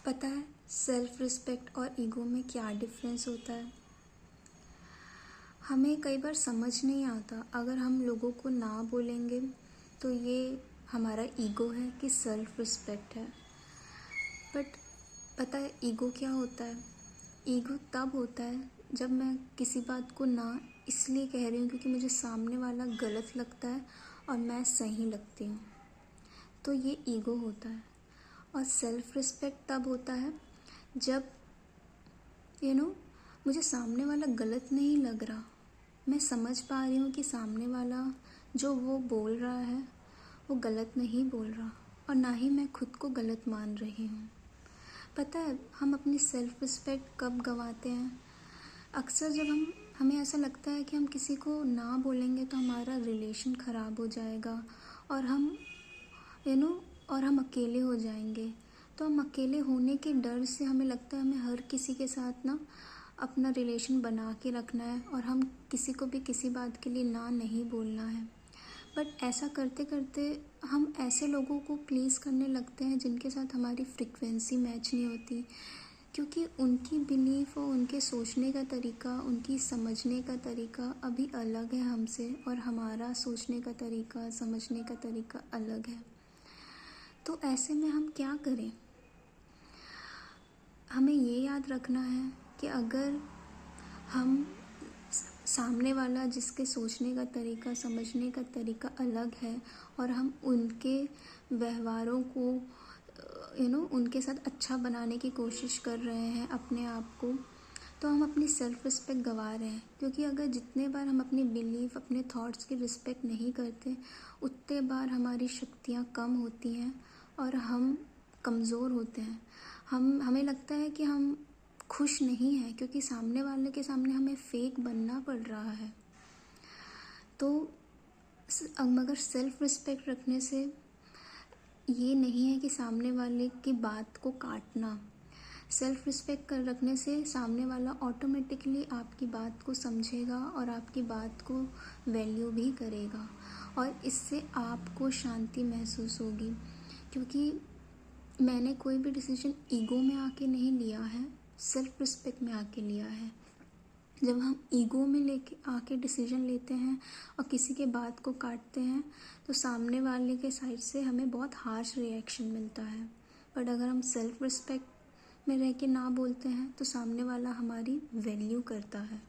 पता है self respect और ईगो में क्या डिफरेंस होता है। हमें कई बार समझ नहीं आता अगर हम लोगों को ना बोलेंगे तो ये हमारा ईगो है कि सेल्फ रिस्पेक्ट है। बट पता है ईगो क्या होता है। ईगो तब होता है जब मैं किसी बात को ना इसलिए कह रही हूँ क्योंकि मुझे सामने वाला गलत लगता है और मैं सही लगती हूँ, तो ये ईगो होता है। और सेल्फ रिस्पेक्ट तब होता है जब मुझे सामने वाला गलत नहीं लग रहा, मैं समझ पा रही हूँ कि सामने वाला जो वो बोल रहा है वो गलत नहीं बोल रहा और ना ही मैं खुद को गलत मान रही हूँ। पता है हम अपनी सेल्फ रिस्पेक्ट कब गंवाते हैं? अक्सर जब हमें ऐसा लगता है कि हम किसी को ना बोलेंगे तो हमारा रिलेशन ख़राब हो जाएगा और हम और हम अकेले हो जाएंगे। तो हम अकेले होने के डर से हमें लगता है हमें हर किसी के साथ ना अपना रिलेशन बना के रखना है और हम किसी को भी किसी बात के लिए ना नहीं बोलना है। बट ऐसा करते करते हम ऐसे लोगों को प्लीज़ करने लगते हैं जिनके साथ हमारी फ्रिक्वेंसी मैच नहीं होती, क्योंकि उनकी बिलीफ और उनके सोचने का तरीका, उनकी समझने का तरीका अभी अलग है हमसे और हमारा सोचने का तरीका, समझने का तरीका अलग है। तो ऐसे में हम क्या करें? हमें ये याद रखना है कि अगर हम सामने वाला जिसके सोचने का तरीका, समझने का तरीका अलग है और हम उनके व्यवहारों को उनके साथ अच्छा बनाने की कोशिश कर रहे हैं अपने आप को, तो हम अपनी सेल्फ रिस्पेक्ट गंवा रहे हैं। क्योंकि अगर जितने बार हम अपनी बिलीफ, अपने थॉट्स की रिस्पेक्ट नहीं करते, उतने बार हमारी शक्तियाँ कम होती हैं और हम कमज़ोर होते हैं। हमें लगता है कि हम खुश नहीं हैं क्योंकि सामने वाले के सामने हमें फेक बनना पड़ रहा है। तो मगर सेल्फ रिस्पेक्ट रखने से ये नहीं है कि सामने वाले की बात को काटना। सेल्फ रिस्पेक्ट कर रखने से सामने वाला ऑटोमेटिकली आपकी बात को समझेगा और आपकी बात को वैल्यू भी करेगा और इससे आपको शांति महसूस होगी। क्योंकि मैंने कोई भी डिसीजन ईगो में आके नहीं लिया है, सेल्फ रिस्पेक्ट में आके लिया है। जब हम ईगो में लेके आके डिसीजन लेते हैं और किसी के बात को काटते हैं तो सामने वाले के साइड से हमें बहुत हार्श रिएक्शन मिलता है। बट अगर हम सेल्फ रिस्पेक्ट में रह के ना बोलते हैं तो सामने वाला हमारी वैल्यू करता है।